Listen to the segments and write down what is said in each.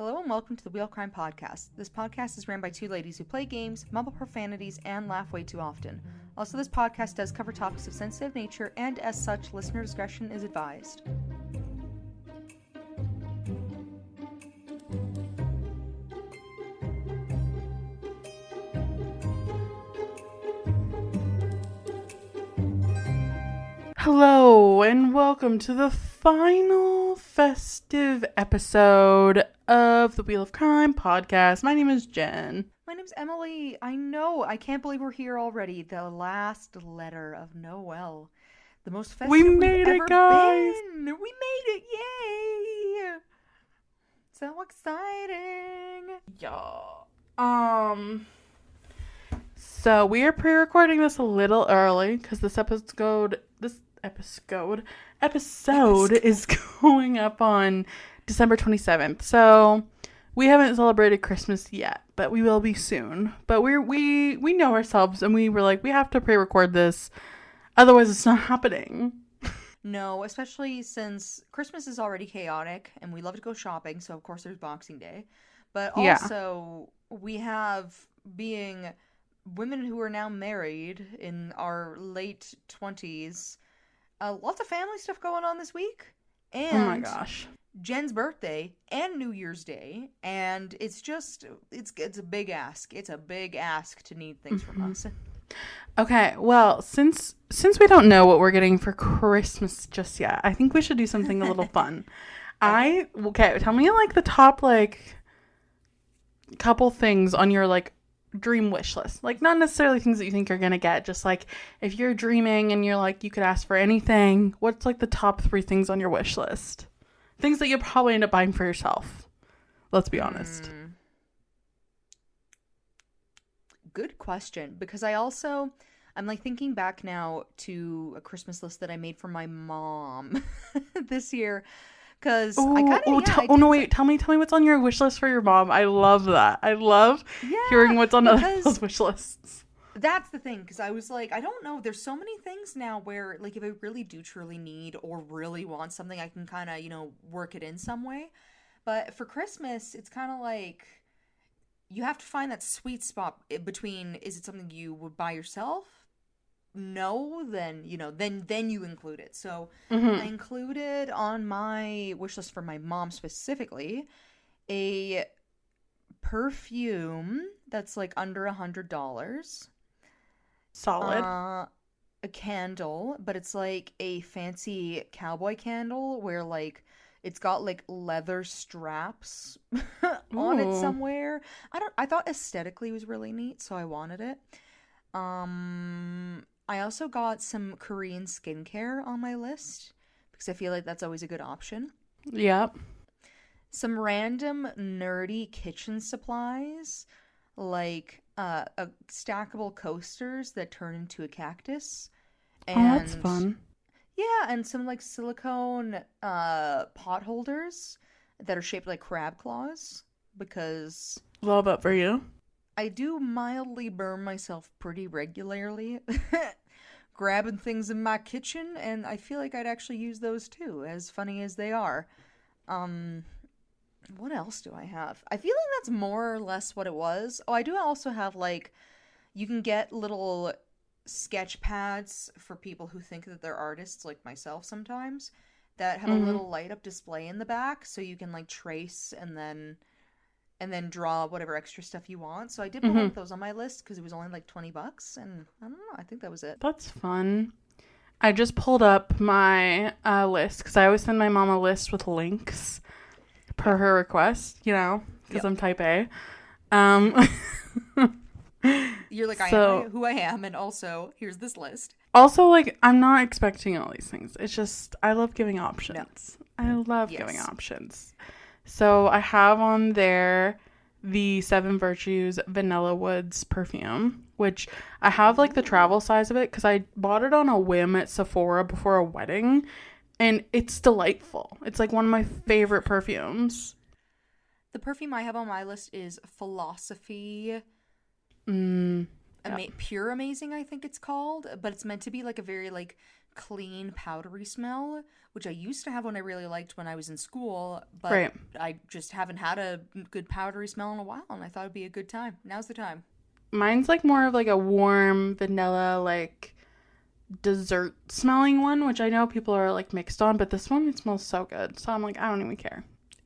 Hello and welcome to the Wheel of Crime podcast. This podcast is ran by two ladies who play games, mumble profanities, and laugh way too often. Also, this podcast does cover topics of sensitive nature, and as such, listener discretion is advised. Hello and welcome to the final festive episode of the Wheel of Crime podcast. My name is Jen. My name's Emily. I know, I can't believe we're here already. The last letter of Noel. The most festive We we've made it, ever guys! been. We made it, yay! So exciting. Yeah. So we are pre-recording this a little early because this episode is going up on December 27th. So we haven't celebrated Christmas yet, but we will be soon. But we know ourselves, and we were like, we have to pre-record this, otherwise it's not happening. No, especially since Christmas is already chaotic and we love to go shopping, so of course there's Boxing Day. But also, we have, being women who are now married in our late 20s, lots of family stuff going on this week. And oh my gosh. Jen's birthday and New Year's Day, and it's a big ask. It's a big ask to need things from us. Okay, well, since we don't know what we're getting for Christmas just yet, I think we should do something a little fun. Tell me the top couple things on your dream wish list. Not necessarily things that you think you're gonna get, just if you're dreaming and you're you could ask for anything, what's the top 3 things on your wish list? Things that you'll probably end up buying for yourself. Let's be honest. Good question, because I'm thinking back now to a Christmas list that I made for my mom this year. Because tell me what's on your wish list for your mom. I love that. I love hearing what's on those wish lists. That's the thing, because I was I don't know, there's so many things now where, if I really do truly need or really want something, I can kind of, work it in some way. But for Christmas, it's kind of you have to find that sweet spot between, is it something you would buy yourself? No, then you include it. So I included on my wish list for my mom specifically a perfume that's under $100. Solid. A candle, but it's a fancy cowboy candle where it's got leather straps on it somewhere. I thought aesthetically it was really neat, so I wanted it. I also got some Korean skincare on my list because I feel that's always a good option. Yep. Some random nerdy kitchen supplies, stackable coasters that turn into a cactus. And, that's fun. Yeah, and some silicone pot holders that are shaped like crab claws, because love that for you. I do mildly burn myself pretty regularly grabbing things in my kitchen, and I feel I'd actually use those too, as funny as they are. What else do I have? I feel that's more or less what it was. Oh, I do also have you can get little sketch pads for people who think that they're artists, like myself sometimes, that have a little light up display in the back, so you can trace and then draw whatever extra stuff you want. So I did put those on my list because it was only $20, and I don't know, I think that was it. That's fun. I just pulled up my list because I always send my mom a list with links per her request, because I'm type A. You're I am who I am, and also here's this list. Also, I'm not expecting all these things. It's just I love giving options. No. I love giving options. So I have on there the 7 Virtues Vanilla Woods perfume, which I have the travel size of it because I bought it on a whim at Sephora before a wedding, and it's delightful. It's one of my favorite perfumes. The perfume I have on my list is Philosophy. Yep. Pure Amazing, I think it's called, but it's meant to be a very clean, powdery smell, which I used to have one I really liked when I was in school, but Right. I just haven't had a good powdery smell in a while, and I thought it'd be a good time. Now's the time. Mine's like more of like a warm vanilla, like dessert smelling one, which I know people are like mixed on, but this one, it smells so good. So I'm like, I don't even care.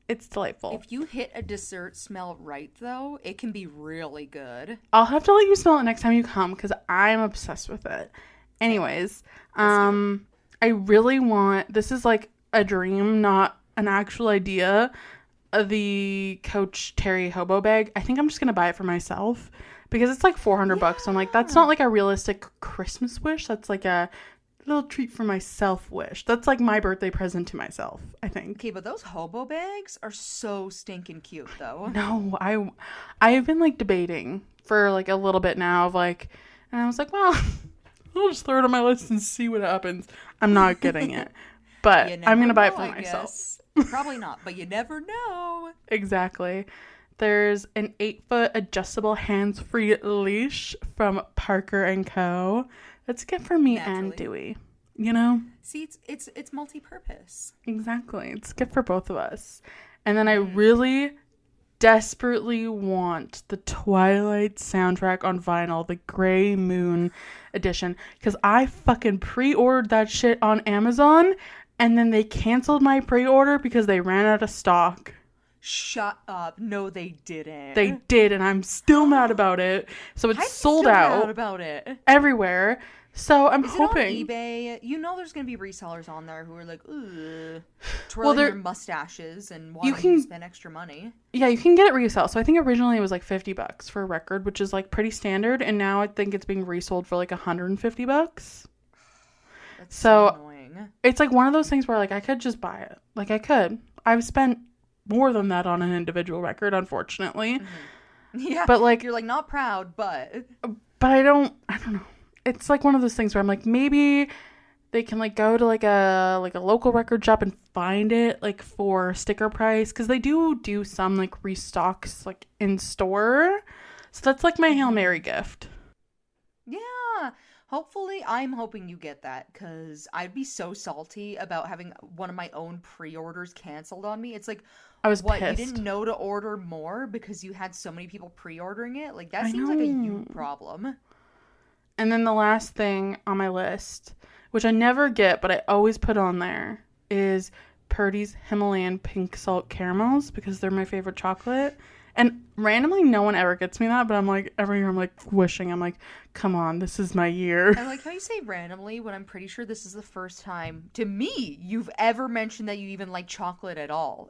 It's delightful. If you hit a dessert smell right, though, it can be really good. I'll have to let you smell it next time you come because I'm obsessed with it. Anyways, I really want, this is like a dream, not an actual idea, the Coach Terry Hobo bag. I think I'm just going to buy it for myself because it's like $400. So I'm like, that's not like a realistic Christmas wish. That's like a little treat for myself wish. That's like my birthday present to myself, I think. Okay, but those hobo bags are so stinking cute, though. No, I've been like debating for like a little bit now of like, and I was like, well, I'll just throw it on my list and see what happens. I'm not getting it, but I'm going to buy it for myself. Probably not, but you never know. Exactly. There's an 8-foot adjustable hands-free leash from Parker & Co. That's good for me and Dewey, you know? See, it's multi-purpose. Exactly. It's good for both of us. And then I really desperately want the Twilight soundtrack on vinyl, the Gray Moon edition, because I fucking pre-ordered that shit on Amazon, and then they canceled my pre-order because they ran out of stock. Shut up. No, they didn't. They did, and I'm still mad about it. So it's sold out mad about it. everywhere. So I'm Is hoping. It on eBay? You know there's going to be resellers on there who are like, ugh, twirling their mustaches and wanting to spend extra money. Yeah, you can get it resell. So I think originally it was like $50 for a record, which is like pretty standard. And now I think it's being resold for like $150. That's so annoying. It's like one of those things where like I could just buy it. Like I could. I've spent more than that on an individual record, unfortunately. Mm-hmm. Yeah, but like you're like not proud, but I don't know. It's like one of those things where I'm like, maybe they can like go to like a local record shop and find it like for sticker price, because they do some like restocks like in store. So that's like my Hail Mary gift. Yeah. Hopefully, I'm hoping you get that, because I'd be so salty about having one of my own pre-orders canceled on me. It's like, I was pissed. You didn't know to order more because you had so many people pre-ordering it? Like, that seems like a you problem. And then the last thing on my list, which I never get, but I always put on there, is Purdy's Himalayan pink salt caramels, because they're my favorite chocolate. And randomly, no one ever gets me that, but I'm like, every year I'm like wishing, I'm like, come on, this is my year. I like how you say randomly when I'm pretty sure this is the first time, to me, you've ever mentioned that you even like chocolate at all.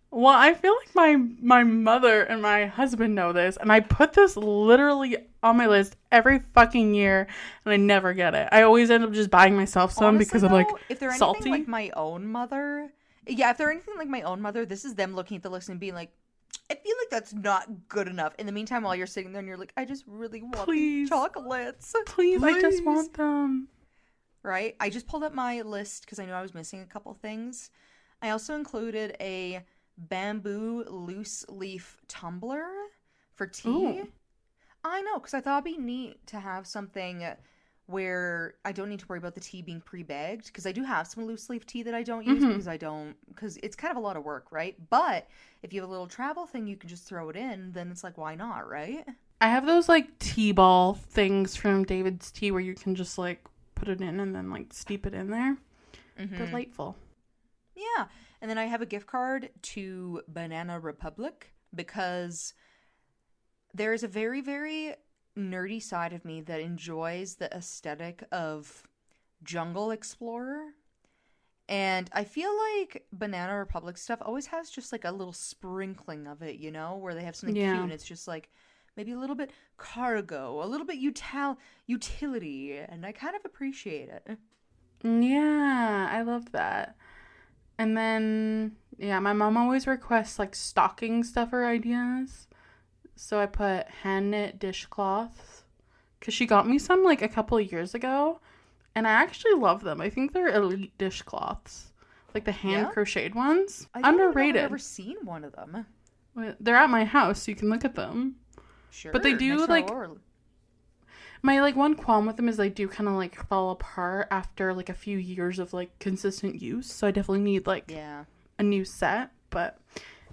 Well, I feel like my mother and my husband know this, and I put this literally on my list every fucking year, and I never get it. I always end up just buying myself some. Honestly, because I'm like, if they're salty. Anything like my own mother, if they're anything like my own mother, this is them looking at the list and being like, I feel like that's not good enough. In the meantime, while you're sitting there and you're like, I just really want these chocolates. Please, I just want them. Right? I just pulled up my list because I knew I was missing a couple things. I also included a bamboo loose leaf tumbler for tea. Ooh. I know, because I thought it'd be neat to have something where I don't need to worry about the tea being pre-bagged, because I do have some loose leaf tea that I don't use because it's kind of a lot of work, right? But if you have a little travel thing, you can just throw it in, then it's like, why not, right? I have those like tea ball things from David's Tea where you can just like put it in and then like steep it in there. Mm-hmm. Delightful. Yeah. And then I have a gift card to Banana Republic, because there is a very, very nerdy side of me that enjoys the aesthetic of Jungle Explorer. And I feel like Banana Republic stuff always has just like a little sprinkling of it, you know, where they have something cute and it's just like maybe a little bit cargo, a little bit utility, and I kind of appreciate it. Yeah, I love that. And then, my mom always requests, like, stocking stuffer ideas. So I put hand knit dishcloths. Because she got me some, like, a couple of years ago. And I actually love them. I think they're elite dishcloths. Like, the hand crocheted ones. I don't Underrated. I've never seen one of them. They're at my house, so you can look at them. Sure. But they do, like... My, like, one qualm with them is they do kind of, like, fall apart after, like, a few years of, like, consistent use. So I definitely need, like, a new set. But,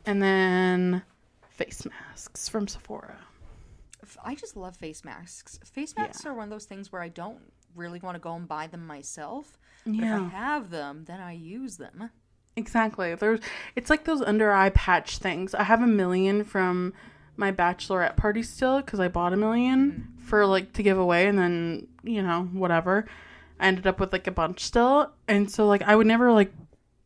and then face masks from Sephora. I just love face masks. Face masks are one of those things where I don't really want to go and buy them myself. But if I have them, then I use them. Exactly. It's like those under eye patch things. I have 1,000,000 from my bachelorette party still because I bought 1,000,000 for, like, to give away, and then, you know, whatever. I ended up with, like, a bunch still, and so, like, I would never, like,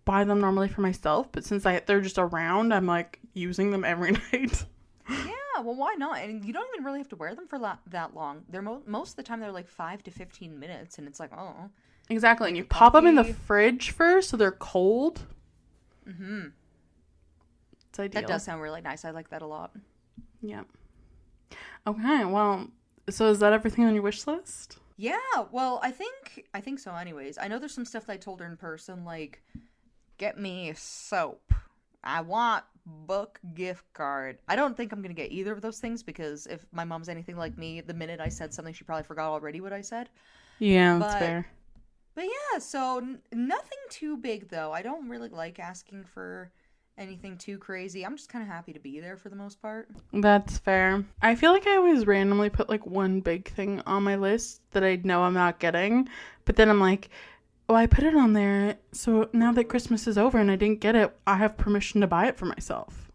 buy them normally for myself, but since they're just around, I'm, like, using them every night. Yeah, well, why not? And you don't even really have to wear them for that long. They're most of the time they're like 5 to 15 minutes, and it's like, oh. Exactly, and you pop them in the fridge first so they're cold. Mm-hmm. It's ideal. That does sound really nice. I like that a lot. Yeah. Okay, well, so is that everything on your wish list? Yeah, well, I think so anyways. I know there's some stuff that I told her in person, like, get me soap. I want book gift card. I don't think I'm going to get either of those things because if my mom's anything like me, the minute I said something, she probably forgot already what I said. Yeah, that's fair. But yeah, so nothing too big, though. I don't really like asking for anything too crazy. I'm just kind of happy to be there for the most part. That's fair. I feel like I always randomly put, like, one big thing on my list that I know I'm not getting. But then I'm like, oh, I put it on there, so now that Christmas is over and I didn't get it, I have permission to buy it for myself.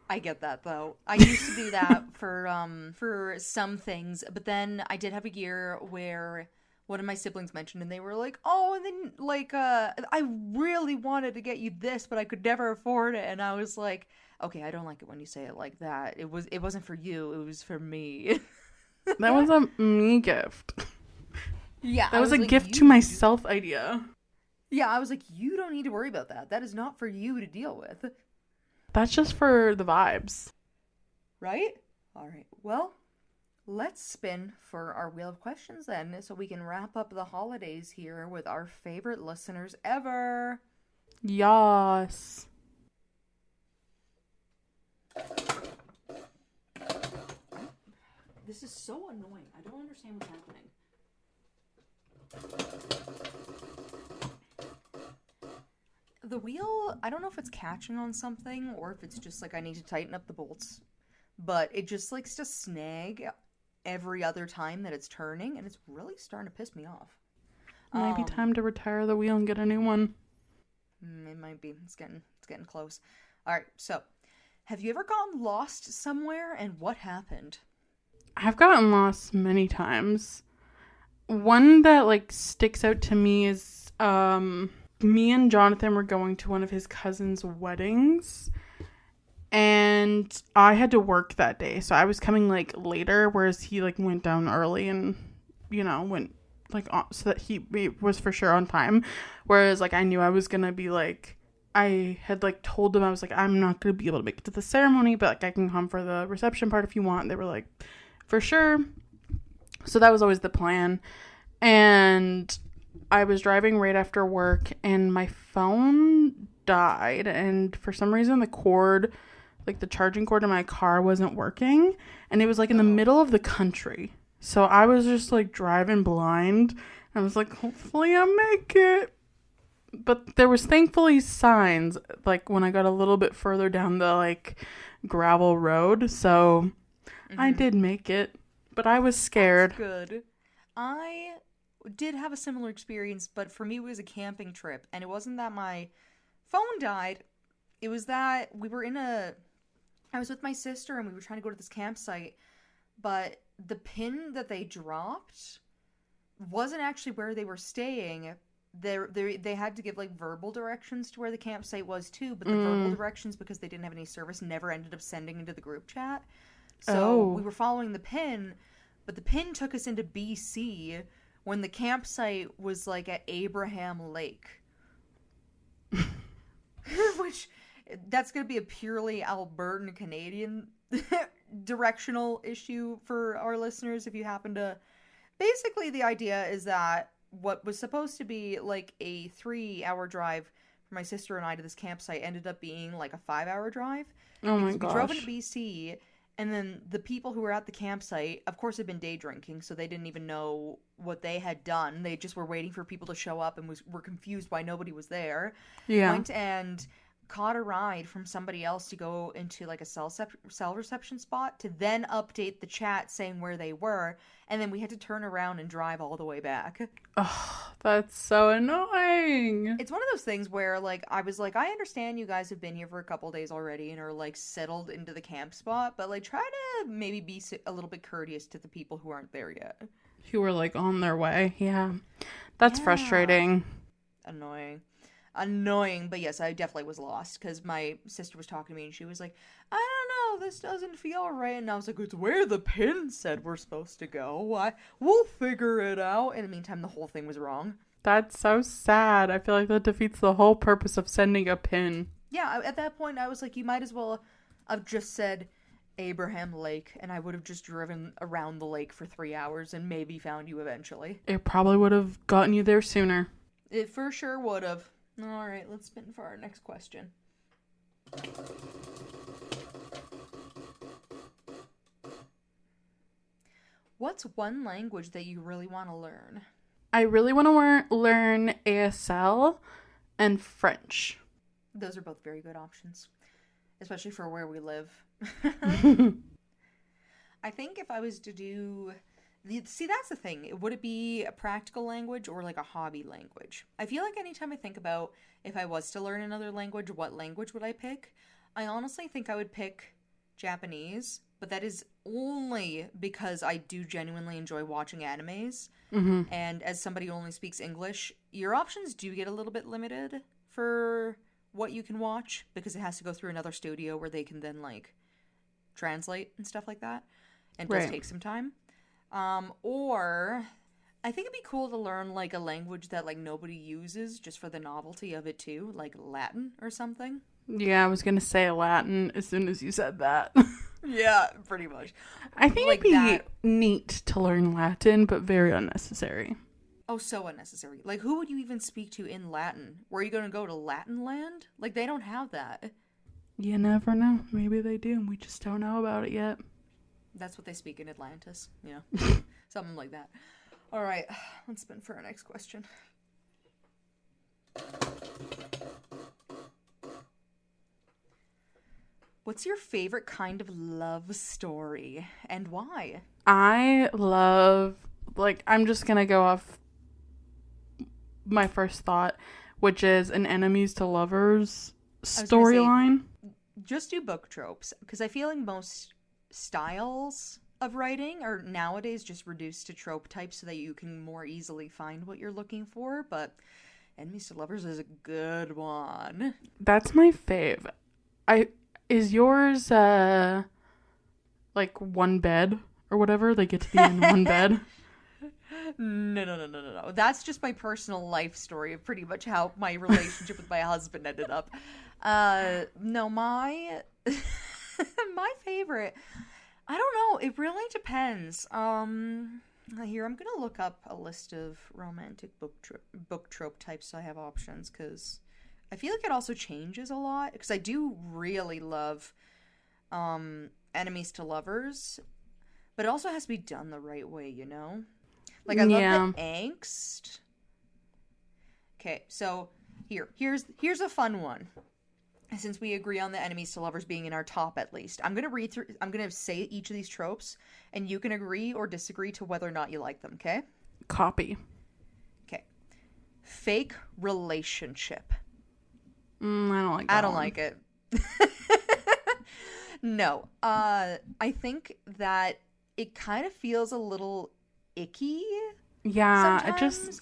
I get that, though. I used to do that for some things, but then I did have a year where one of my siblings mentioned, and they were like, oh, and then, like, I really wanted to get you this, but I could never afford it, and I was like, okay, I don't like it when you say it like that. It wasn't for you, it was for me. That was a me gift. Yeah. That was a gift to myself idea. Yeah, I was like, you don't need to worry about that. That is not for you to deal with. That's just for the vibes. Right? All right. Well, let's spin for our wheel of questions then, so we can wrap up the holidays here with our favorite listeners ever. Yas. This is so annoying. I don't understand what's happening. The wheel, I don't know if it's catching on something or if it's just like I need to tighten up the bolts, but it just likes to snag every other time that it's turning, and it's really starting to piss me off. Maybe time to retire the wheel and get a new one. It might be. It's getting close. All right, so have you ever gotten lost somewhere, and what happened? I've gotten lost many times. One that, like, sticks out to me is me and Jonathan were going to one of his cousin's weddings, and I had to work that day, so I was coming, like, later, whereas he, like, went down early and, you know, went, like, on, so that he was for sure on time, whereas, like, I knew I was gonna be, like, I had, like, told them, I was like, I'm not gonna be able to make it to the ceremony, but, like, I can come for the reception part if you want. They were like, for sure. So that was always the plan. And I was driving right after work, and my phone died, and for some reason the cord, like the charging cord in my car, wasn't working, and it was like in the middle of the country. So I was just like driving blind. I was like, hopefully I make it. But there was thankfully signs, like when I got a little bit further down the like gravel road. So I did make it, but I was scared. That's good. I did have a similar experience, but for me it was a camping trip, and it wasn't that my phone died. It was that I was with my sister, and we were trying to go to this campsite, but the pin that they dropped wasn't actually where they were staying. They had to give like verbal directions to where the campsite was too, but the verbal directions, because they didn't have any service, never ended up sending into the group chat. So we were following the pin, but the pin took us into BC when the campsite was like at Abraham Lake. Which, that's going to be a purely Albertan Canadian directional issue for our listeners if you happen to... Basically, the idea is that what was supposed to be like a 3-hour drive for my sister and I to this campsite ended up being like a 5-hour drive. Oh my gosh. We drove into BC, And then the people who were at the campsite, of course, had been day drinking, so they didn't even know what they had done. They just were waiting for people to show up and were confused why nobody was there. Yeah. Went and caught a ride from somebody else to go into like a cell reception spot to then update the chat saying where they were, and then we had to turn around and drive all the way back. Oh, that's so annoying. It's one of those things where like I was like, I understand you guys have been here for a couple days already and are like settled into the camp spot, but like try to maybe be a little bit courteous to the people who aren't there yet, who were like on their way. Yeah, that's frustrating. Annoying, but yes, I definitely was lost because my sister was talking to me and she was like, I don't know, this doesn't feel right. And I was like, it's where the pin said we're supposed to go. We'll figure it out. In the meantime, the whole thing was wrong. That's so sad. I feel like that defeats the whole purpose of sending a pin. Yeah, at that point, I was like, you might as well have just said Abraham Lake, and I would have just driven around the lake for 3 hours and maybe found you eventually. It probably would have gotten you there sooner. It for sure would have. All right, let's spin for our next question. What's one language that you really want to learn? I really want to learn ASL and French. Those are both very good options, especially for where we live. I think if I was to do... See, that's the thing. Would it be a practical language or like a hobby language? I feel like anytime I think about if I was to learn another language, what language would I pick? I honestly think I would pick Japanese, but that is only because I do genuinely enjoy watching animes. Mm-hmm. And as somebody who only speaks English, your options do get a little bit limited for what you can watch because it has to go through another studio where they can then like translate and stuff like that. And it does take some time. Or I think it'd be cool to learn like a language that like nobody uses just for the novelty of it too, like Latin or something. Yeah, I was gonna say Latin as soon as you said that. Yeah, pretty much. I think like it'd be neat to learn Latin, but very unnecessary. Oh, so unnecessary. Like, who would you even speak to in Latin? Were you gonna go to Latin land? Like, they don't have that. You never know. Maybe they do, and we just don't know about it yet. That's what they speak in Atlantis, you know, something like that. All right, let's spin for our next question. What's your favorite kind of love story and why? I love, like, I'm just gonna go off my first thought, which is an enemies to lovers storyline. Just do book tropes, because I feel like most styles of writing are nowadays just reduced to trope types so that you can more easily find what you're looking for, but enemies to lovers is a good one. That's my fave. Is yours like one bed or whatever? They get to be in one bed? No. That's just my personal life story of pretty much how my relationship with my husband ended up. No, my my favorite, I don't know, it really depends. Here, I'm gonna look up a list of romantic book trope types so I have options, because I feel like it also changes a lot, because I do really love enemies to lovers, but it also has to be done the right way, you know? Like, I love the angst. Okay, so here's a fun one. Since we agree on the enemies to lovers being in our top, at least, I'm gonna say each of these tropes, and you can agree or disagree to whether or not you like them, okay? Copy. Okay. Fake relationship. I don't like that. I don't like it. No. I think that it kind of feels a little icky. Yeah, sometimes.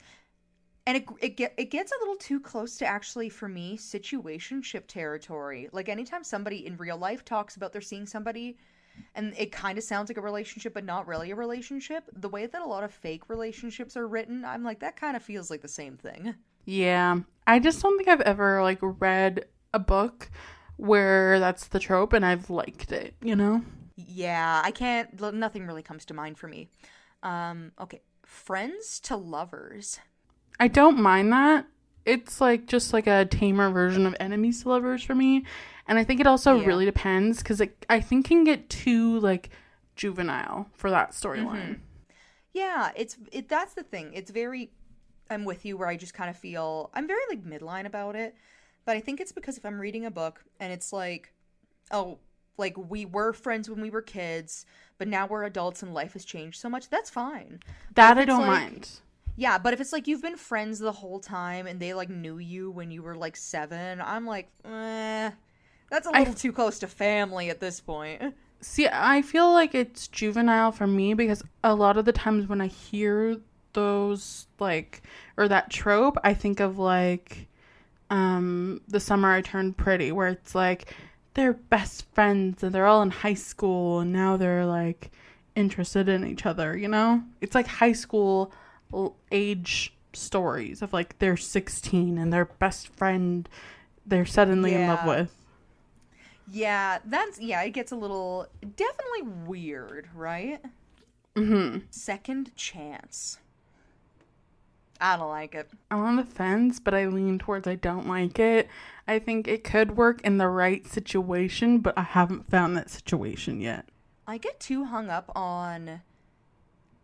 And it gets a little too close to, actually, for me, situationship territory. Like, anytime somebody in real life talks about they're seeing somebody and it kind of sounds like a relationship but not really a relationship, the way that a lot of fake relationships are written, I'm like, that kind of feels like the same thing. Yeah. I just don't think I've ever, like, read a book where that's the trope and I've liked it, you know? Yeah, nothing really comes to mind for me. Okay. Friends to lovers. I don't mind that it's like just like a tamer version of enemies to lovers for me. And I think it also really depends, because I think can get too like juvenile for that storyline. Yeah, that's the thing. It's very, I'm with you, where I just kind of feel I'm very like midline about it. But I think it's because if I'm reading a book and it's like, oh, like we were friends when we were kids, but now we're adults and life has changed so much, that's fine. That I don't mind. Yeah, but if it's like you've been friends the whole time and they like knew you when you were like 7, I'm like, that's a little too close to family at this point. See, I feel like it's juvenile for me because a lot of the times when I hear those like, or that trope, I think of like The Summer I Turned Pretty, where it's like they're best friends and they're all in high school and now they're like interested in each other, you know? It's like high school age stories of like they're 16 and their best friend they're suddenly in love with. Yeah, it gets a little definitely weird, right? Second chance. I don't like it. I'm on the fence, but I lean towards I don't like it. I think it could work in the right situation, but I haven't found that situation yet. I get too hung up on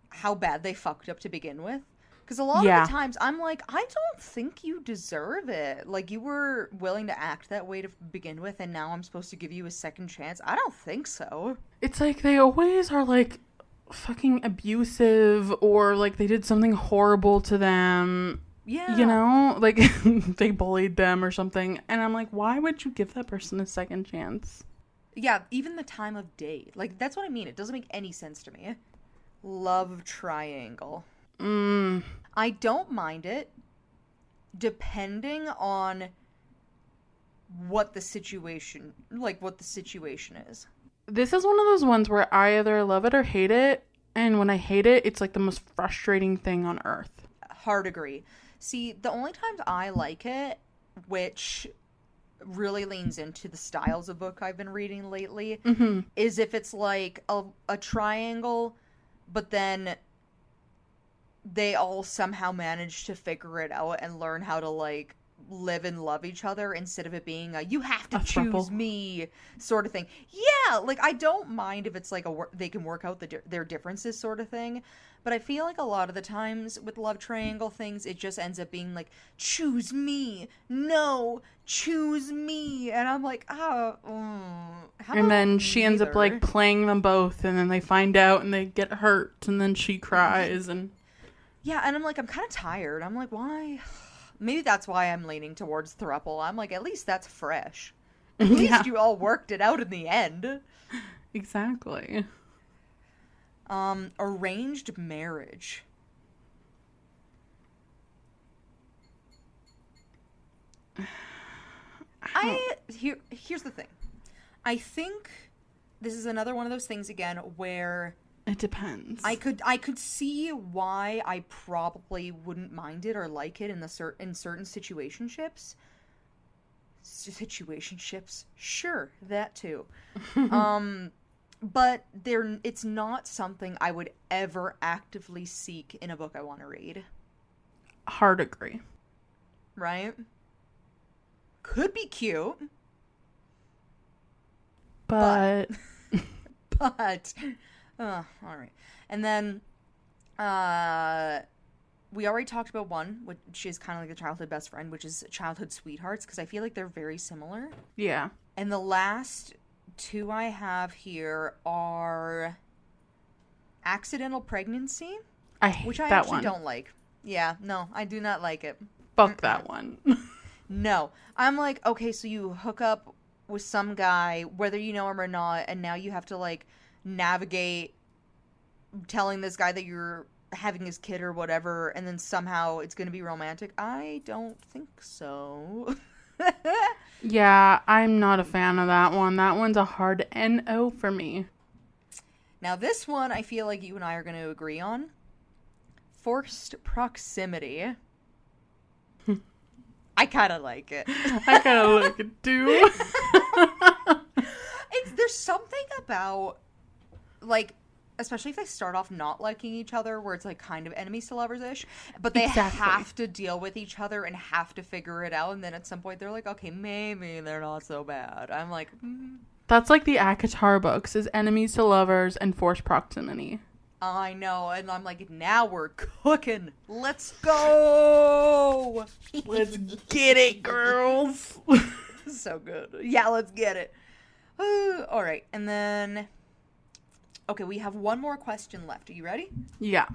how bad they fucked up to begin with. Because a lot of the times I'm like, I don't think you deserve it. Like, you were willing to act that way to begin with, and now I'm supposed to give you a second chance? I don't think so. It's like they always are like fucking abusive, or like they did something horrible to them. Yeah. You know? Like they bullied them or something. And I'm like, why would you give that person a second chance? Yeah, even the time of day. Like, that's what I mean. It doesn't make any sense to me. Love triangle. I don't mind it, depending on what the situation is. This is one of those ones where I either love it or hate it, and when I hate it, it's like the most frustrating thing on earth. Hard agree. See, the only times I like it, which really leans into the styles of book I've been reading lately, is if it's like a triangle, but then they all somehow manage to figure it out and learn how to like live and love each other, instead of it being a you have to choose me sort of thing. Yeah, like I don't mind if it's like they can work out their differences sort of thing, but I feel like a lot of the times with love triangle things, it just ends up being like, choose me, no, choose me, and I'm like, and then she ends up like playing them both, and then they find out and they get hurt, and then she cries. And yeah, and I'm like, I'm kind of tired. I'm like, why? Maybe that's why I'm leaning towards throuple. I'm like, at least that's fresh. At least you all worked it out in the end. Exactly. Arranged marriage. Here's the thing. I think this is another one of those things again where it depends. I could see why I probably wouldn't mind it or like it in certain situationships. Situationships, sure, that too. But it's not something I would ever actively seek in a book I want to read. Hard agree. Right? Could be cute. But all right. And then we already talked about one, which is kind of like a childhood best friend, which is childhood sweethearts, because I feel like they're very similar. Yeah. And the last two I have here are accidental pregnancy, which I actually don't like. Yeah, no, I do not like it. Fuck that one. No. I'm like, okay, so you hook up with some guy, whether you know him or not, and now you have to like navigate telling this guy that you're having his kid or whatever, and then somehow it's going to be romantic. I don't think so. Yeah, I'm not a fan of that one. That one's a hard NO for me. Now this one I feel like you and I are going to agree on. Forced proximity. I kind of like it. I kind of like it too. There's something about like especially if they start off not liking each other, where it's like kind of enemies to lovers-ish, but they Exactly. have to deal with each other and have to figure it out, and then at some point they're like, okay, maybe they're not so bad. I'm like, That's like the ACOTAR books, is enemies to lovers and forced proximity. I know, and I'm like, now we're cooking. Let's go. Let's get it, girls. So good. Yeah, let's get it. All right, and then, okay, we have one more question left. Are you ready? Yeah.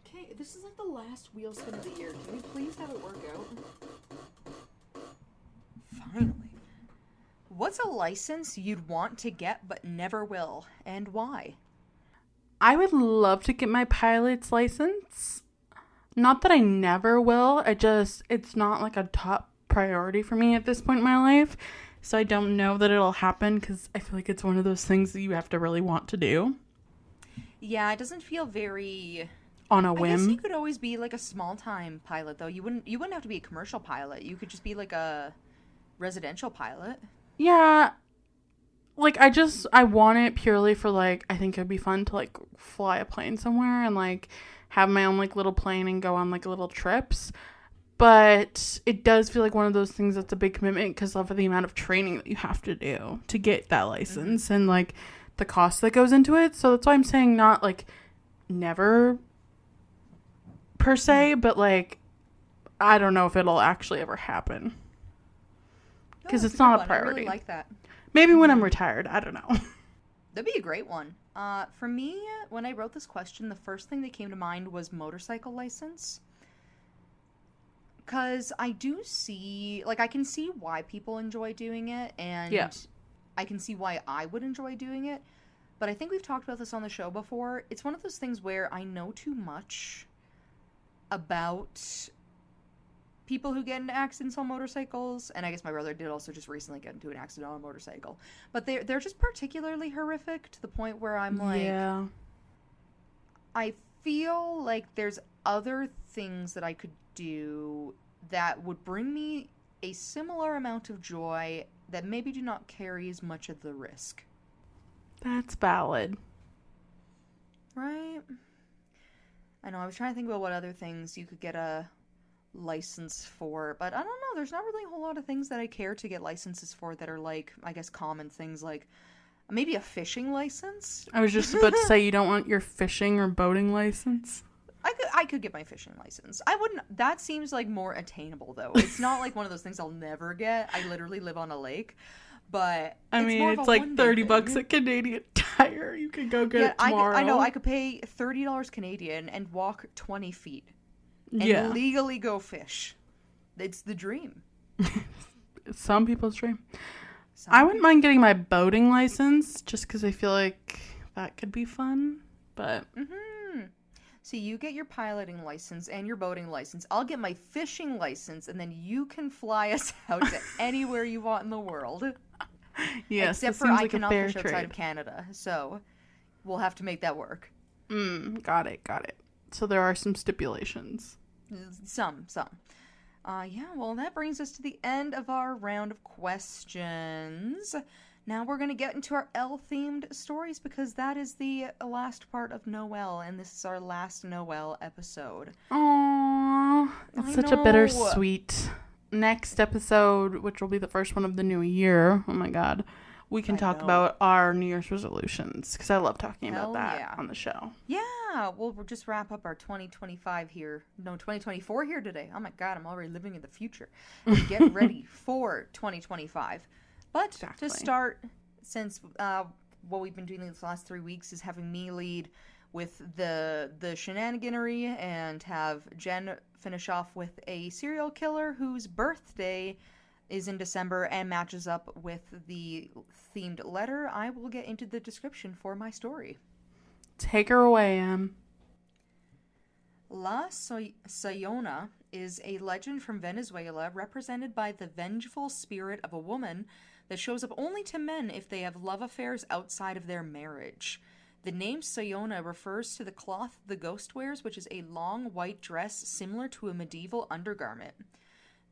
Okay, this is like the last wheel spin of the year. Can we please have it work out? Finally. What's a license you'd want to get but never will, and why? I would love to get my pilot's license. Not that I never will. It's not like a top priority for me at this point in my life. So I don't know that it'll happen because I feel like it's one of those things that you have to really want to do. Yeah, it doesn't feel very... On a whim. I guess you could always be like a small-time pilot, though. You wouldn't have to be a commercial pilot. You could just be like a residential pilot. Yeah, like, I want it purely for, like, I think it'd be fun to, like, fly a plane somewhere and, like, have my own, like, little plane and go on, like, little trips. But it does feel like one of those things that's a big commitment because of the amount of training that you have to do to get that license and, like, the cost that goes into it. So that's why I'm saying not, like, never per se, but, like, I don't know if it'll actually ever happen. Because it's not a priority. I really like that. Maybe when I'm retired. I don't know. That'd be a great one. For me, when I wrote this question, the first thing that came to mind was motorcycle license. Because I do see... Like, I can see why people enjoy doing it. And I can see why I would enjoy doing it. But I think we've talked about this on the show before. It's one of those things where I know too much about... people who get into accidents on motorcycles, and I guess my brother did also just recently get into an accident on a motorcycle, but they're just particularly horrific to the point where I'm like, I feel like there's other things that I could do that would bring me a similar amount of joy that maybe do not carry as much of the risk. That's valid. Right? I know, I was trying to think about what other things you could get a license for, but I don't know, there's not really a whole lot of things that I care to get licenses for that are like, I guess, common things, like maybe a fishing license. I was just about to say, you don't want your fishing or boating license? I could get my fishing license. I wouldn't, that seems like more attainable though. It's not like one of those things I'll never get. I literally live on a lake, but it's like $30 at Canadian Tire. You could go get it tomorrow. I know, I could pay $30 Canadian and walk 20 feet. And legally go fish. It's the dream. It's some people's dream. I wouldn't mind getting my boating license just because I feel like that could be fun. But So you get your piloting license and your boating license. I'll get my fishing license, and then you can fly us out to anywhere you want in the world. Yes, except for I cannot fish outside of Canada. So we'll have to make that work. Got it. So there are some stipulations. Some. Yeah, well, that brings us to the end of our round of questions. Now we're going to get into our L-themed stories because that is the last part of Noel, and this is our last Noel episode. Aww, it's such a bittersweet. Next episode, which will be the first one of the new year, oh my god, we can talk about our New Year's resolutions because I love talking about that on the show. Yeah, we'll just wrap up our 2025 here. No, 2024 here today. Oh my god, I'm already living in the future. Get ready for 2025. But to start, since what we've been doing these last 3 weeks is having me lead with the shenaniganery and have Jen finish off with a serial killer whose birthday is in December and matches up with the themed letter, I will get into the description for my story. Take her away, Em. La Sayona is a legend from Venezuela represented by the vengeful spirit of a woman that shows up only to men if they have love affairs outside of their marriage. The name Sayona refers to the cloth the ghost wears, which is a long white dress similar to a medieval undergarment.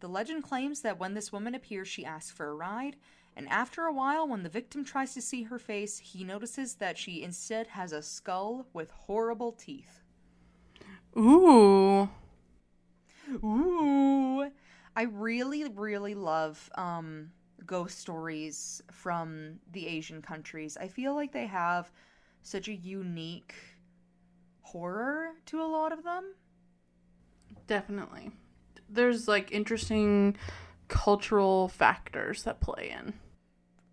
The legend claims that when this woman appears, she asks for a ride, And after a while, when the victim tries to see her face, he notices that she instead has a skull with horrible teeth. Ooh. Ooh. I really, really love ghost stories from the Asian countries. I feel like they have such a unique horror to a lot of them. Definitely. There's like interesting cultural factors that play in.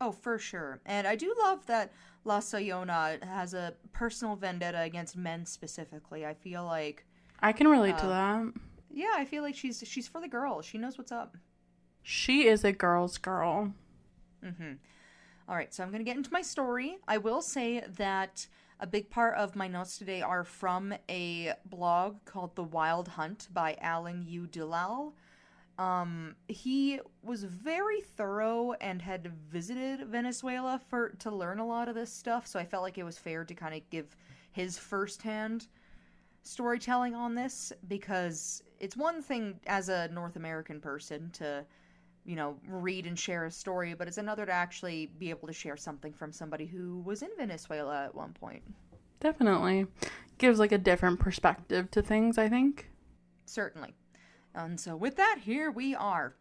Oh, for sure. And I do love that La Sayona has a personal vendetta against men specifically. I feel like I can relate to that. Yeah, I feel like she's for the girls. She knows what's up. She is a girl's girl. Mm-hmm. All right, so I'm going to get into my story. I will say that a big part of my notes today are from a blog called The Wild Hunt by Alan U. Dillal. He was very thorough and had visited Venezuela to learn a lot of this stuff, so I felt like it was fair to kind of give his firsthand storytelling on this, because it's one thing as a North American person to, read and share a story, but it's another to actually be able to share something from somebody who was in Venezuela at one point. Definitely. Gives like a different perspective to things, I think. Certainly. And so with that, here we are.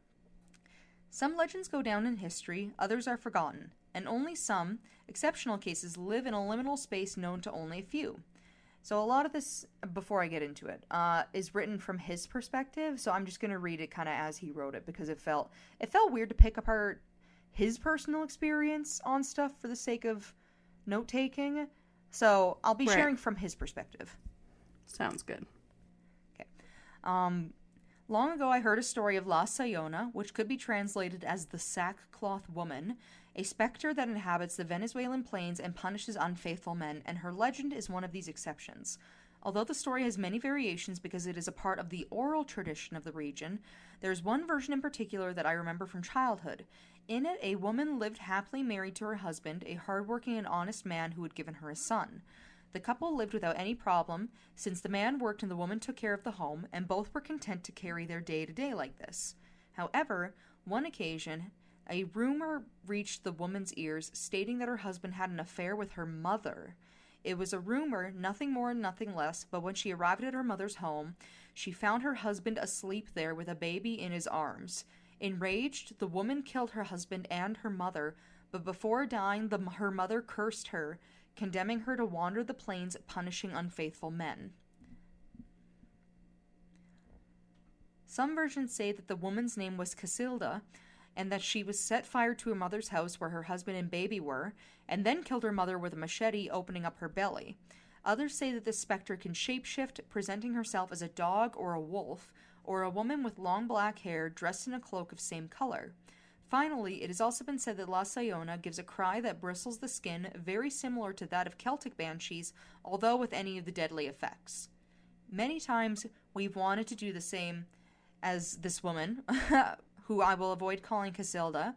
Some legends go down in history, others are forgotten, and only some, exceptional cases, live in a liminal space known to only a few. So a lot of this, before I get into it, is written from his perspective, so I'm just going to read it kind of as he wrote it, because it felt weird to pick apart his personal experience on stuff for the sake of note-taking. So I'll be sharing from his perspective. Sounds good. Okay. Long ago I heard a story of La Sayona, which could be translated as the sackcloth woman, a specter that inhabits the Venezuelan plains and punishes unfaithful men, and her legend is one of these exceptions. Although the story has many variations because it is a part of the oral tradition of the region, there is one version in particular that I remember from childhood. In it, a woman lived happily married to her husband, a hardworking and honest man who had given her a son. The couple lived without any problem, since the man worked and the woman took care of the home, and both were content to carry their day-to-day like this. However, one occasion, a rumor reached the woman's ears stating that her husband had an affair with her mother. It was a rumor, nothing more and nothing less, but when she arrived at her mother's home, she found her husband asleep there with a baby in his arms. Enraged, the woman killed her husband and her mother, but before dying, her mother cursed her, condemning her to wander the plains, punishing unfaithful men. Some versions say that the woman's name was Casilda, and that she was set fire to her mother's house where her husband and baby were, and then killed her mother with a machete, opening up her belly. Others say that the specter can shapeshift, presenting herself as a dog or a wolf, or a woman with long black hair dressed in a cloak of same color. Finally, it has also been said that La Sayona gives a cry that bristles the skin, very similar to that of Celtic banshees, although with any of the deadly effects. Many times, we've wanted to do the same as this woman, who I will avoid calling Casilda,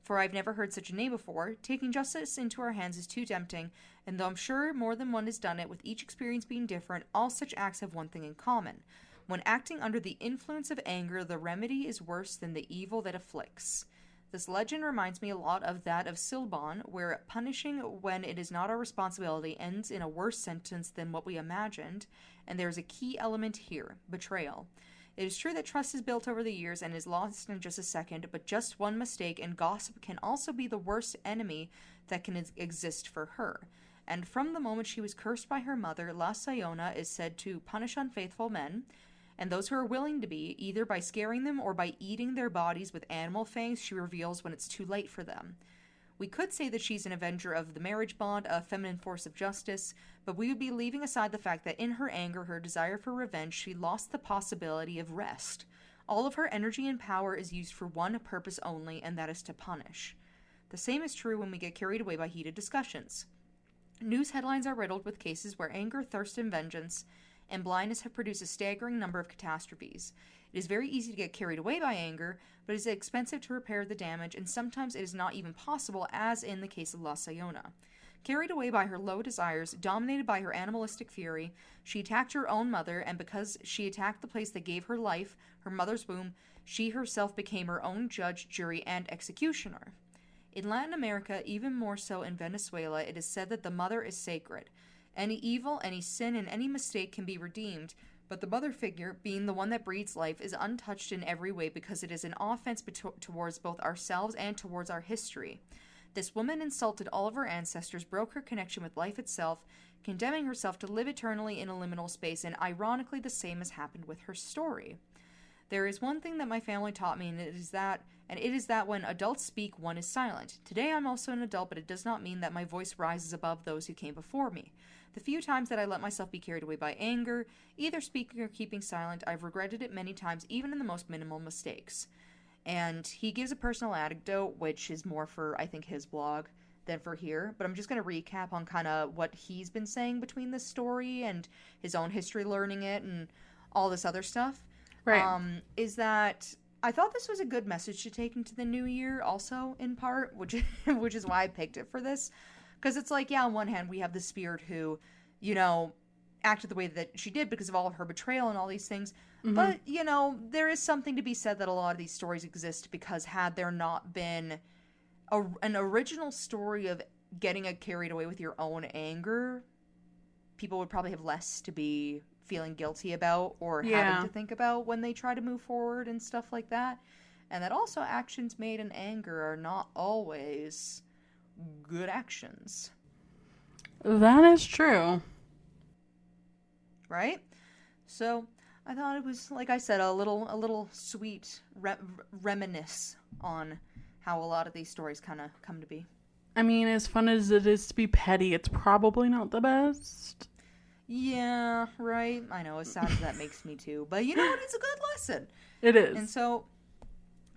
for I've never heard such a name before. Taking justice into our hands is too tempting, and though I'm sure more than one has done it, with each experience being different, all such acts have one thing in common. When acting under the influence of anger, the remedy is worse than the evil that afflicts. This legend reminds me a lot of that of Silban, where punishing when it is not our responsibility ends in a worse sentence than what we imagined, and there is a key element here, betrayal. It is true that trust is built over the years and is lost in just a second, but just one mistake and gossip can also be the worst enemy that can exist for her. And from the moment she was cursed by her mother, La Sayona is said to punish unfaithful men, and those who are willing to be, either by scaring them or by eating their bodies with animal fangs she reveals when it's too late for them. We could say that she's an avenger of the marriage bond, a feminine force of justice, but we would be leaving aside the fact that in her anger, her desire for revenge, she lost the possibility of rest. All of her energy and power is used for one purpose only, and that is to punish. The same is true when we get carried away by heated discussions. News headlines are riddled with cases where anger, thirst, and vengeance and blindness have produced a staggering number of catastrophes. It is very easy to get carried away by anger, but it is expensive to repair the damage, and sometimes it is not even possible, as in the case of La Sayona. Carried away by her low desires, dominated by her animalistic fury, she attacked her own mother, and because she attacked the place that gave her life, her mother's womb, she herself became her own judge, jury, and executioner. In Latin America, even more so in Venezuela, it is said that the mother is sacred. Any evil, any sin, and any mistake can be redeemed, but the mother figure, being the one that breathes life, is untouched in every way because it is an offense towards both ourselves and towards our history. This woman insulted all of her ancestors, broke her connection with life itself, condemning herself to live eternally in a liminal space, and ironically the same has happened with her story. There is one thing that my family taught me, and it is that when adults speak, one is silent. Today I'm also an adult, but it does not mean that my voice rises above those who came before me. The few times that I let myself be carried away by anger, either speaking or keeping silent, I've regretted it many times, even in the most minimal mistakes. And he gives a personal anecdote, which is more for, I think, his blog than for here. But I'm just going to recap on kind of what he's been saying between this story and his own history learning it and all this other stuff. Right. Is that I thought this was a good message to take into the new year also, in part, which is why I picked it for this. Because it's like, yeah, on one hand, we have the spirit who, acted the way that she did because of all of her betrayal and all these things. Mm-hmm. But, there is something to be said that a lot of these stories exist because had there not been an original story of getting carried away with your own anger, people would probably have less to be feeling guilty about or having to think about when they try to move forward and stuff like that. And that also actions made in anger are not always good actions. That is true. Right? So I thought it was, like I said, a little sweet reminisce on how a lot of these stories kind of come to be. I mean, as fun as it is to be petty, it's probably not the best. Yeah, right. I know, as sad as that makes me too. But you know what? It's a good lesson. It is. And so,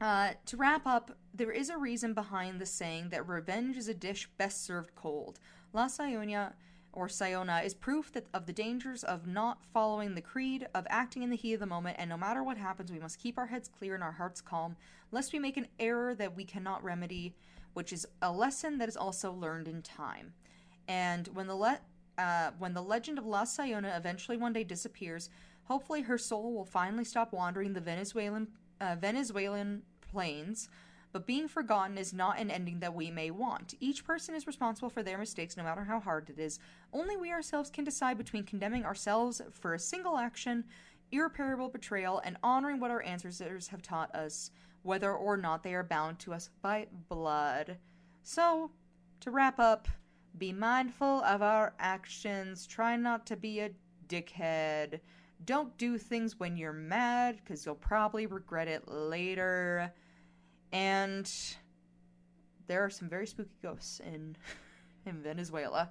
to wrap up, there is a reason behind the saying that revenge is a dish best served cold. La Sayona, or Sayona, is proof of the dangers of not following the creed, of acting in the heat of the moment, and no matter what happens, we must keep our heads clear and our hearts calm, lest we make an error that we cannot remedy, which is a lesson that is also learned in time. And when the legend of La Sayona eventually one day disappears, hopefully her soul will finally stop wandering the Venezuelan plains. But being forgotten is not an ending that we may want. Each person is responsible for their mistakes, no matter how hard it is. Only we ourselves can decide between condemning ourselves for a single action, irreparable betrayal, and honoring what our ancestors have taught us, whether or not they are bound to us by blood. So, to wrap up, be mindful of our actions. Try not to be a dickhead. Don't do things when you're mad, because you'll probably regret it later. And there are some very spooky ghosts in Venezuela.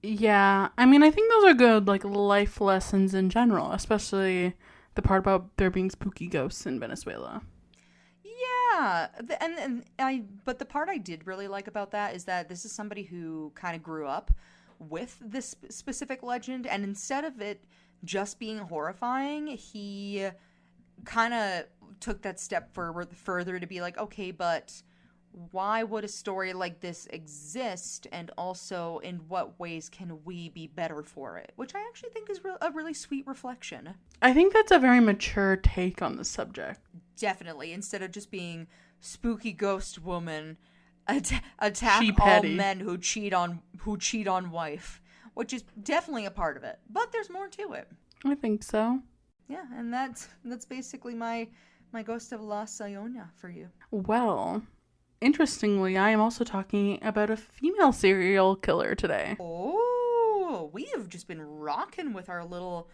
Yeah, I mean, I think those are good, life lessons in general, especially the part about there being spooky ghosts in Venezuela. Yeah, but the part I did really like about that is that this is somebody who kind of grew up with this specific legend, and instead of it just being horrifying, he kind of took that step further to be like, okay, but why would a story like this exist, and also in what ways can we be better for it? Which I actually think is a really sweet reflection. I think that's a very mature take on the subject. Definitely, instead of just being spooky ghost woman attack She all petty. men who cheat on wife, which is definitely a part of it. But there's more to it. I think so. Yeah, and that's basically my Ghost of La Sayona for you. Well, interestingly, I am also talking about a female serial killer today. Oh, we have just been rocking with our little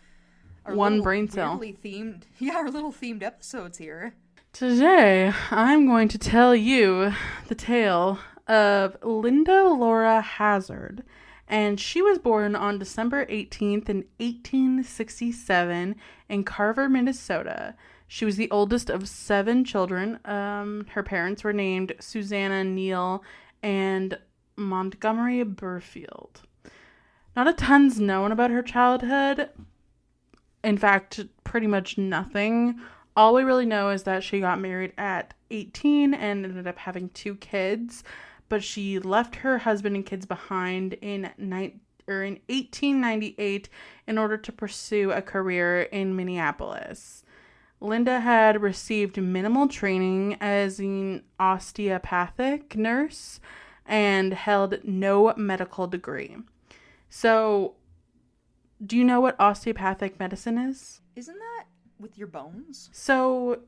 brain cell. Our little themed episodes here. Today, I'm going to tell you the tale of Linda Laura Hazzard. And she was born on December 18th in 1867 in Carver, Minnesota. She was the oldest of 7 children. Her parents were named Susanna Neal and Montgomery Burfield. Not a ton's known about her childhood. In fact, pretty much nothing. All we really know is that she got married at 18 and ended up having 2 kids. But she left her husband and kids behind in 1898 in order to pursue a career in Minneapolis. Linda had received minimal training as an osteopathic nurse and held no medical degree. So, do you know what osteopathic medicine is? Isn't that with your bones? So,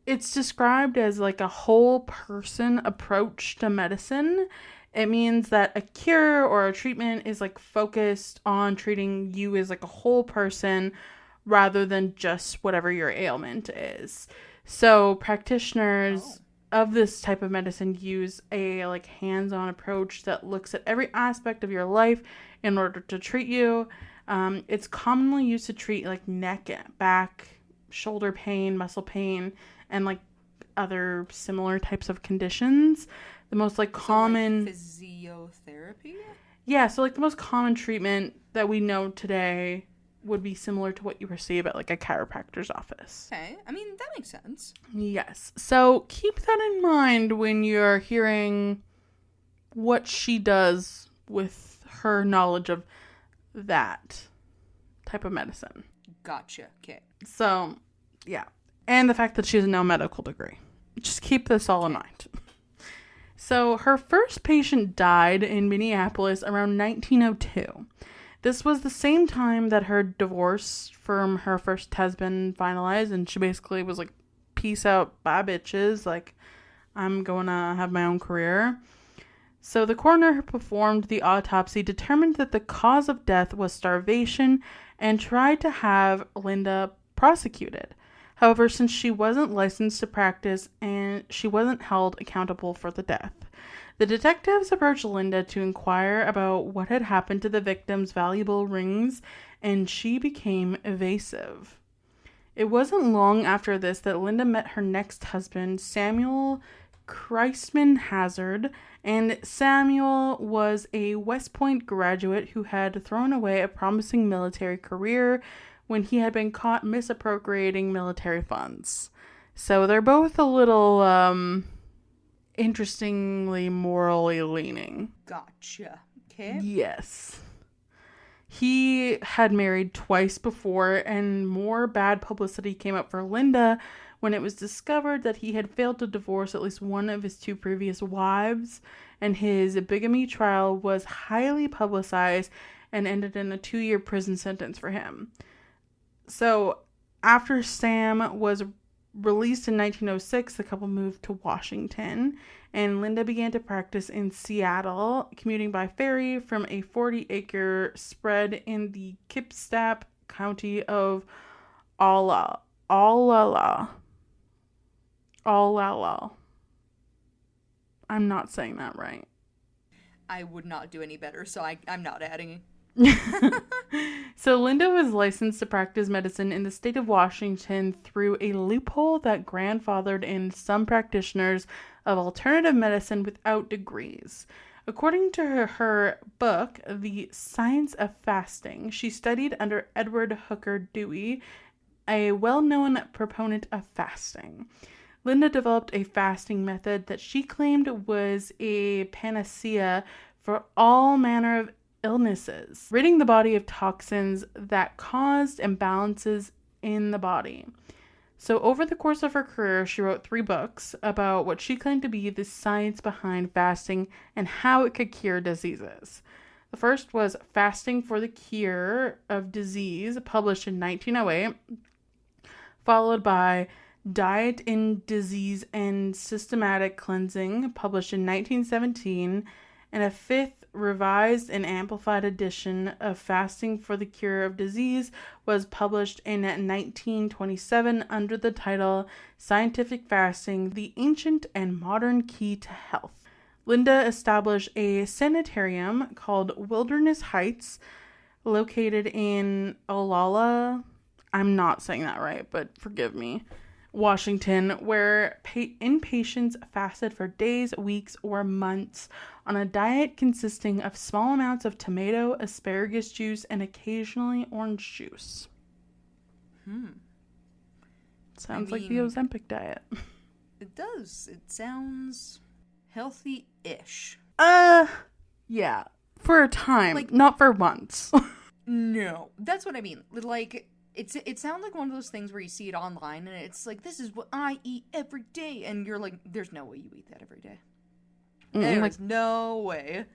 it's described as like a whole person approach to medicine. It means that a cure or a treatment is like focused on treating you as like a whole person rather than just whatever your ailment is. So practitioners of this type of medicine use a like hands-on approach that looks at every aspect of your life in order to treat you. It's commonly used to treat like neck, back, shoulder pain, muscle pain, and like other similar types of conditions. The most like common physiotherapy? Yeah, so like the most common treatment that we know today would be similar to what you receive at like a chiropractor's office. Okay, I mean, that makes sense. Yes. So keep that in mind when you're hearing what she does with her knowledge of that type of medicine. Gotcha. Okay. So, yeah. And the fact that she has no medical degree. Just keep this all in mind. So, her first patient died in Minneapolis around 1902. This was the same time that her divorce from her first husband finalized, and she basically was like, peace out, bye bitches, like, I'm going to have my own career. So the coroner who performed the autopsy determined that the cause of death was starvation and tried to have Linda prosecuted. However, since she wasn't licensed to practice and she wasn't held accountable for the death, the detectives approached Linda to inquire about what had happened to the victim's valuable rings, and she became evasive. It wasn't long after this that Linda met her next husband, Samuel Christman Hazzard, and Samuel was a West Point graduate who had thrown away a promising military career when he had been caught misappropriating military funds. So they're both a little, interestingly morally leaning. Gotcha. Okay. Yes. He had married twice before, and more bad publicity came up for Linda when it was discovered that he had failed to divorce at least one of his two previous wives, and his bigamy trial was highly publicized and ended in a 2-year prison sentence for him. So, after Sam was released in 1906, the couple moved to Washington, and Linda began to practice in Seattle, commuting by ferry from a 40-acre spread in the Kipstap County of Olalla. I'm not saying that right. I would not do any better, so I'm not adding. So Linda was licensed to practice medicine in the state of Washington through a loophole that grandfathered in some practitioners of alternative medicine without degrees. According to her book, The Science of Fasting, she studied under Edward Hooker Dewey, a well-known proponent of fasting. Linda developed a fasting method that she claimed was a panacea for all manner of illnesses, ridding the body of toxins that caused imbalances in the body. So over the course of her career, she wrote 3 books about what she claimed to be the science behind fasting and how it could cure diseases. The first was Fasting for the Cure of Disease, published in 1908, followed by Diet in Disease and Systematic Cleansing, published in 1917, and a 5th revised and amplified edition of Fasting for the Cure of Disease was published in 1927 under the title Scientific Fasting, the Ancient and Modern Key to Health. Linda established a sanitarium called Wilderness Heights, located in Olalla, I'm not saying that right, but forgive me, Washington, where inpatients fasted for days, weeks, or months on a diet consisting of small amounts of tomato, asparagus juice, and occasionally orange juice. Sounds like the Ozempic diet. It does. It sounds healthy-ish. Yeah. For a time, like, not for months. No, that's what I mean. Like, It sounds like one of those things where you see it online and it's like, this is what I eat every day, and you're like, there's no way you eat that every day. There's no way.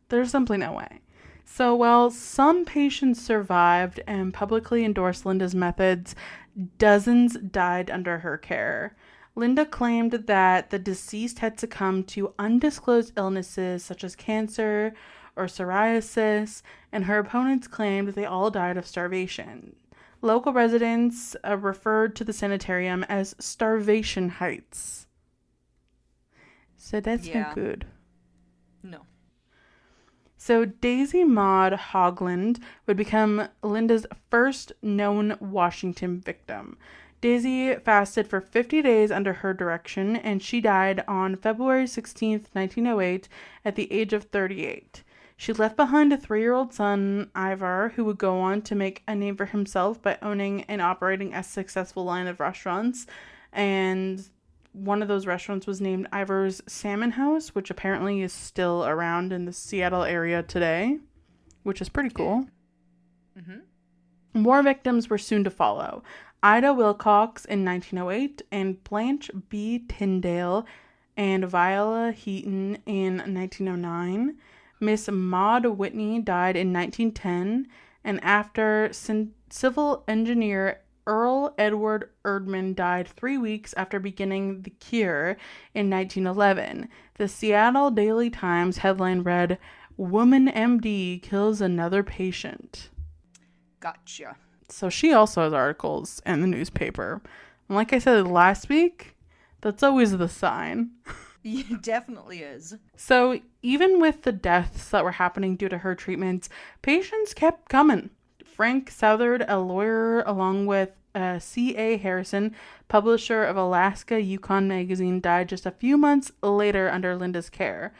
There's simply no way. So while some patients survived and publicly endorsed Linda's methods, dozens died under her care. Linda claimed that the deceased had succumbed to undisclosed illnesses such as cancer or psoriasis, and her opponents claimed that they all died of starvation. Local residents referred to the sanitarium as Starvation Heights. So that's no good. No. So Daisy Maud Hogland would become Linda's first known Washington victim. Daisy fasted for 50 days under her direction, and she died on February 16th, 1908, at the age of 38. She left behind a 3-year-old son, Ivar, who would go on to make a name for himself by owning and operating a successful line of restaurants, and one of those restaurants was named Ivar's Salmon House, which apparently is still around in the Seattle area today, which is pretty cool. Mm-hmm. More victims were soon to follow. Ida Wilcox in 1908, and Blanche B. Tyndale and Viola Heaton in 1909. Miss Maud Whitney died in 1910, and after civil engineer Earl Edward Erdman died 3 weeks after beginning the cure in 1911. The Seattle Daily Times headline read, "Woman MD kills another patient." Gotcha. So she also has articles in the newspaper. And like I said last week, that's always the sign. It definitely is. So even with the deaths that were happening due to her treatments, patients kept coming. Frank Southard, a lawyer, along with C.A. Harrison, publisher of Alaska Yukon magazine, died just a few months later under Linda's care.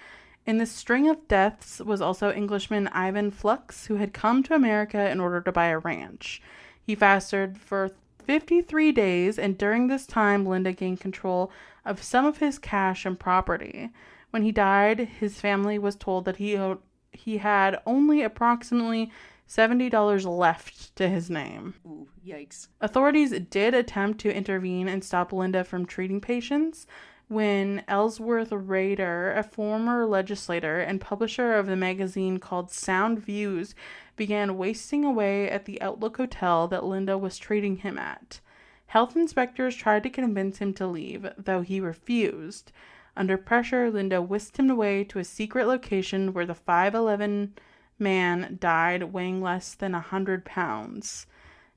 In the string of deaths was also Englishman Ivan Flux, who had come to America in order to buy a ranch. He fasted for 53 days, and during this time, Linda gained control of some of his cash and property. When he died, his family was told that he had only approximately $70 left to his name. Ooh, yikes. Authorities did attempt to intervene and stop Linda from treating patients when Ellsworth Rader, a former legislator and publisher of the magazine called Sound Views, began wasting away at the Outlook Hotel that Linda was treating him at. Health inspectors tried to convince him to leave, though he refused. Under pressure, Linda whisked him away to a secret location where the 5'11" man died, weighing less than 100 pounds.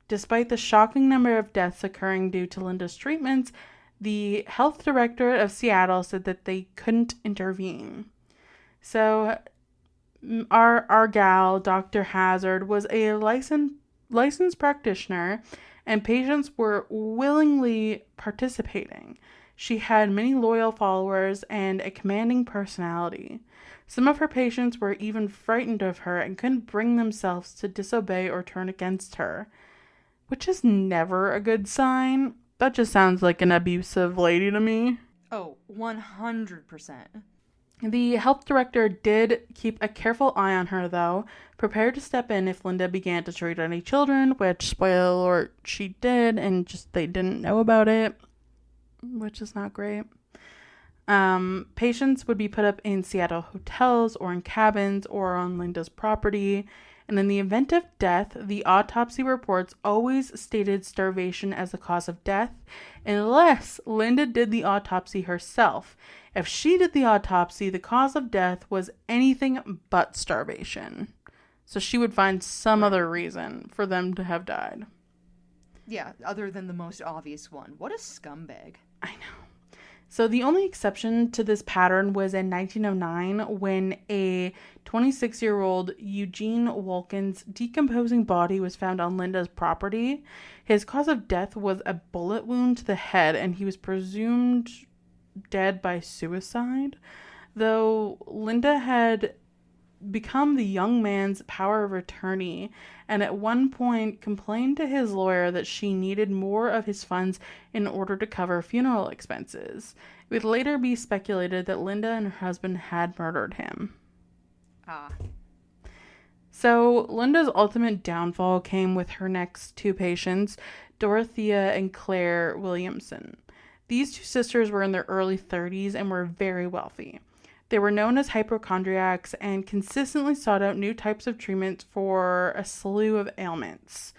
Despite the shocking number of deaths occurring due to Linda's treatments, the health director of Seattle said that they couldn't intervene. So our gal, Dr. Hazzard, was a licensed practitioner, and patients were willingly participating. She had many loyal followers and a commanding personality. Some of her patients were even frightened of her and couldn't bring themselves to disobey or turn against her, which is never a good sign. That just sounds like an abusive lady to me. Oh, 100%. The health director did keep a careful eye on her, though, prepared to step in if Linda began to treat any children, which, spoiler alert, she did, and just they didn't know about it, which is not great. Patients would be put up in Seattle hotels or in cabins or on Linda's property. And in the event of death, the autopsy reports always stated starvation as the cause of death, unless Linda did the autopsy herself. If she did the autopsy, the cause of death was anything but starvation. So she would find some other reason for them to have died. Yeah, other than the most obvious one. What a scumbag. I know. So the only exception to this pattern was in 1909 when a 26-year-old Eugene Wolkin's decomposing body was found on Linda's property. His cause of death was a bullet wound to the head, and he was presumed dead by suicide, though Linda had become the young man's power of attorney and at one point complained to his lawyer that she needed more of his funds in order to cover funeral expenses. It would later be speculated that Linda and her husband had murdered him. So Linda's ultimate downfall came with her next two patients, Dorothea and Claire Williamson. These two sisters were in their early 30s and were very wealthy. They were known as hypochondriacs and consistently sought out new types of treatments for a slew of ailments.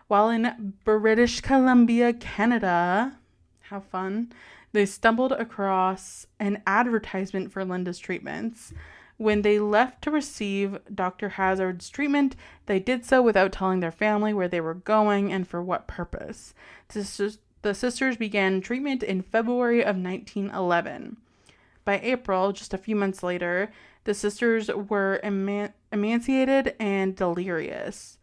While in British Columbia, Canada, how fun, they stumbled across an advertisement for Linda's treatments. When they left to receive Dr. Hazzard's treatment, they did so without telling their family where they were going and for what purpose. The sisters began treatment in February of 1911. By April, just a few months later, the sisters were emaciated and delirious.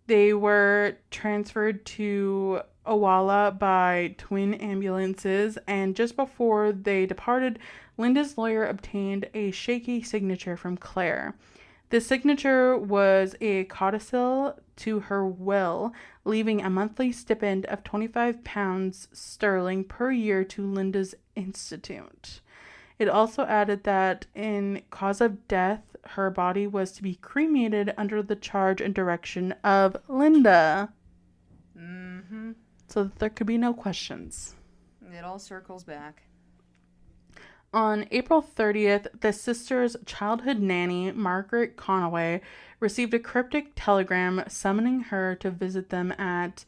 They were transferred to Owala by twin ambulances, and just before they departed, Linda's lawyer obtained a shaky signature from Claire. The signature was a codicil to her will, leaving a monthly stipend of £25 sterling per year to Linda's institute. It also added that in case of death, her body was to be cremated under the charge and direction of Linda. Mm-hmm. So that there could be no questions. It all circles back. On April 30th, the sisters' childhood nanny, Margaret Conaway, received a cryptic telegram summoning her to visit them at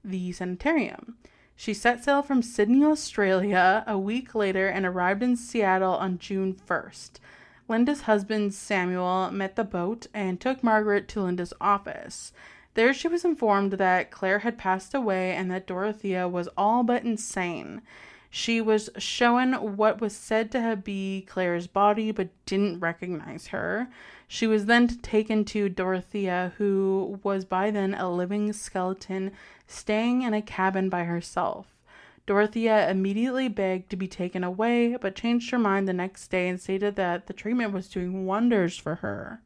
the sanitarium. She set sail from Sydney, Australia, a week later and arrived in Seattle on June 1st. Linda's husband, Samuel, met the boat and took Margaret to Linda's office. There she was informed that Claire had passed away and that Dorothea was all but insane. She was shown what was said to be Claire's body, but didn't recognize her. She was then taken to Dorothea, who was by then a living skeleton, staying in a cabin by herself. Dorothea immediately begged to be taken away, but changed her mind the next day and stated that the treatment was doing wonders for her.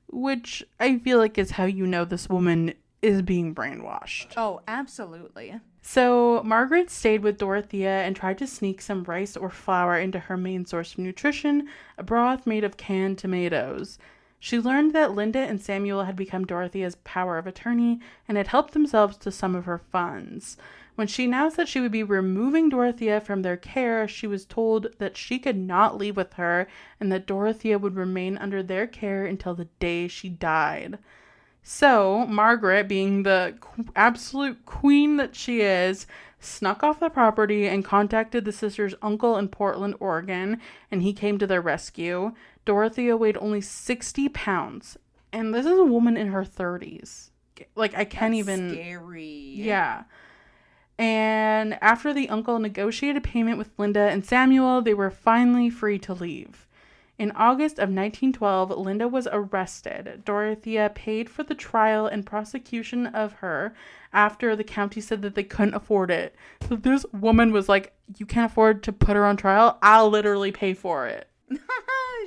Which I feel like is how you know this woman is being brainwashed. Oh, absolutely. So Margaret stayed with Dorothea and tried to sneak some rice or flour into her main source of nutrition, a broth made of canned tomatoes. She learned that Linda and Samuel had become Dorothea's power of attorney and had helped themselves to some of her funds. When she announced that she would be removing Dorothea from their care, she was told that she could not leave with her and that Dorothea would remain under their care until the day she died. So, Margaret, being the absolute queen that she is, snuck off the property and contacted the sisters' uncle in Portland, Oregon, and he came to their rescue. Dorothea weighed only 60 pounds, and this is a woman in her 30s. Like, I can't even... Scary. Yeah. And after the uncle negotiated payment with Linda and Samuel, they were finally free to leave. In August of 1912, Linda was arrested. Dorothea paid for the trial and prosecution of her after the county said that they couldn't afford it. So this woman was like, you can't afford to put her on trial? I'll literally pay for it.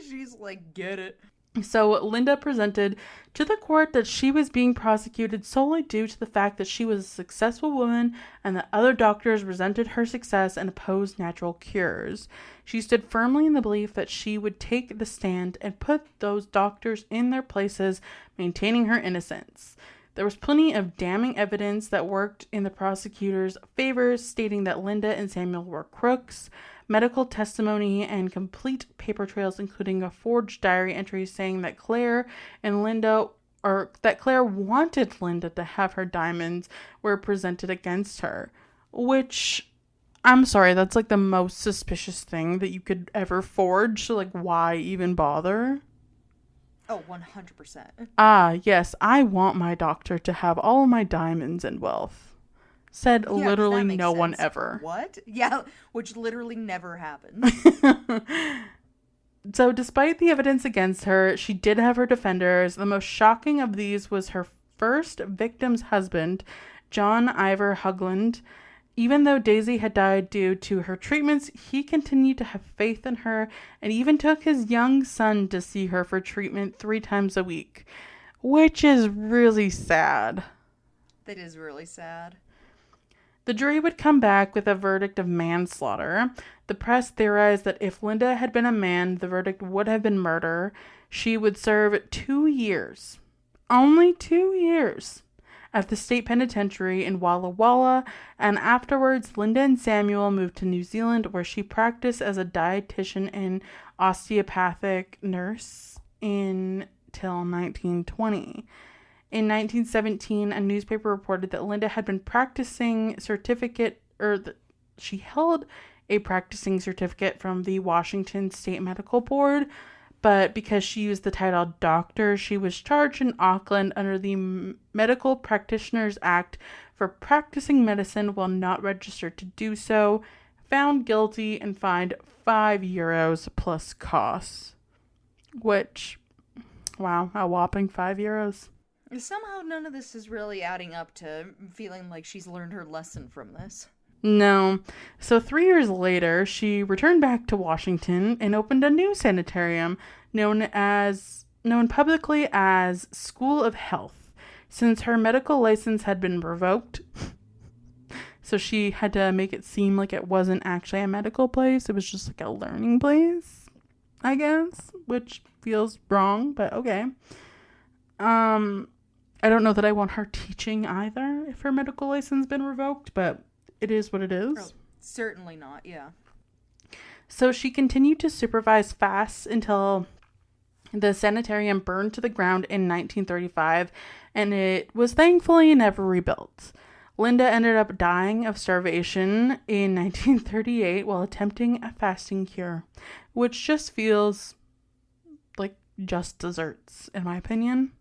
She's like, get it. So Linda presented to the court that she was being prosecuted solely due to the fact that she was a successful woman and that other doctors resented her success and opposed natural cures. She stood firmly in the belief that she would take the stand and put those doctors in their places, maintaining her innocence. There was plenty of damning evidence that worked in the prosecutor's favor, stating that Linda and Samuel were crooks. Medical testimony and complete paper trails, including a forged diary entry saying that Claire wanted Linda to have her diamonds, were presented against her. Which, I'm sorry, that's like the most suspicious thing that you could ever forge. So, like, why even bother? Oh, 100%. Ah, yes, I want my doctor to have all my diamonds and wealth. Said literally no one ever. What? Yeah, which literally never happened. So despite the evidence against her, she did have her defenders. The most shocking of these was her first victim's husband, John Ivor Hugland. Even though Daisy had died due to her treatments, he continued to have faith in her and even took his young son to see her for treatment 3 times a week, which is really sad. That is really sad. The jury would come back with a verdict of manslaughter. The press theorized that if Linda had been a man, the verdict would have been murder. She would serve 2 years. only 2 years at the state penitentiary in Walla Walla, and afterwards Linda and Samuel moved to New Zealand, where she practiced as a dietitian and osteopathic nurse until 1920. In 1917, a newspaper reported that Linda had been she held a practicing certificate from the Washington State Medical Board, but because she used the title doctor, she was charged in Auckland under the Medical Practitioners Act for practicing medicine while not registered to do so, found guilty, and fined €5 plus costs. Which, wow, a whopping €5. Somehow none of this is really adding up to feeling like she's learned her lesson from this. No. So 3 years later, she returned back to Washington and opened a new sanitarium known publicly as School of Health, since her medical license had been revoked. So she had to make it seem like it wasn't actually a medical place. It was just like a learning place, I guess, which feels wrong, but okay. I don't know that I want her teaching either if her medical license has been revoked, but it is what it is. Oh, certainly not, yeah. So she continued to supervise fasts until the sanitarium burned to the ground in 1935, and it was thankfully never rebuilt. Linda ended up dying of starvation in 1938 while attempting a fasting cure, which just feels like just desserts, in my opinion.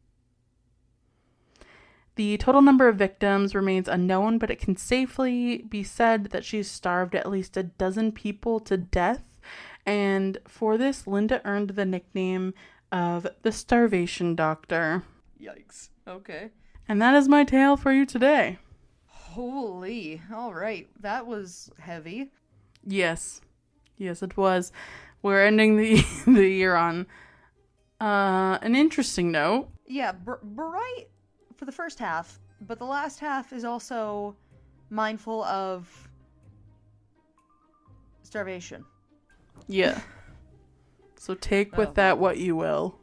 The total number of victims remains unknown, but it can safely be said that she's starved at least a dozen people to death. And for this, Linda earned the nickname of the Starvation Doctor. Yikes. Okay. And that is my tale for you today. Holy. All right. That was heavy. Yes. Yes, it was. We're ending the year on an interesting note. Yeah, bright for the first half, but the last half is also mindful of starvation. Yeah. So take with that what you will.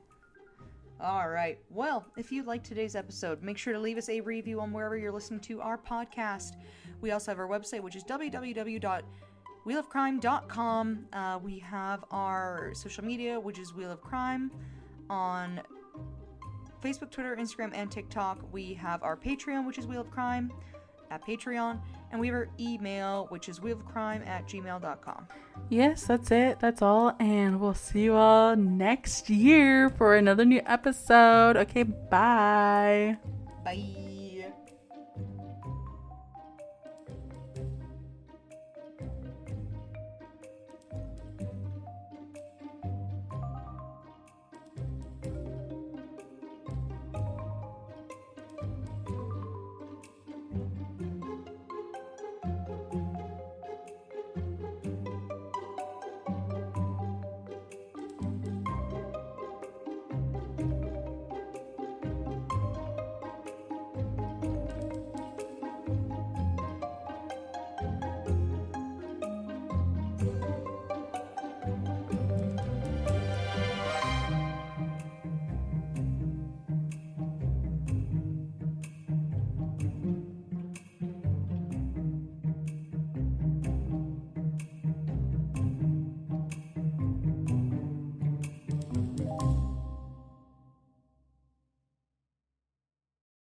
All right. Well, if you liked today's episode, make sure to leave us a review on wherever you're listening to our podcast. We also have our website, which is www.wheelofcrime.com. We have our social media, which is Wheel of Crime on Facebook, Twitter, Instagram, and TikTok. We have our Patreon, which is Wheel of Crime at Patreon, and we have our email, which is wheelofcrime@gmail.com. Yes, that's it. That's all, and we'll see you all next year for another new episode. Okay, bye. Bye.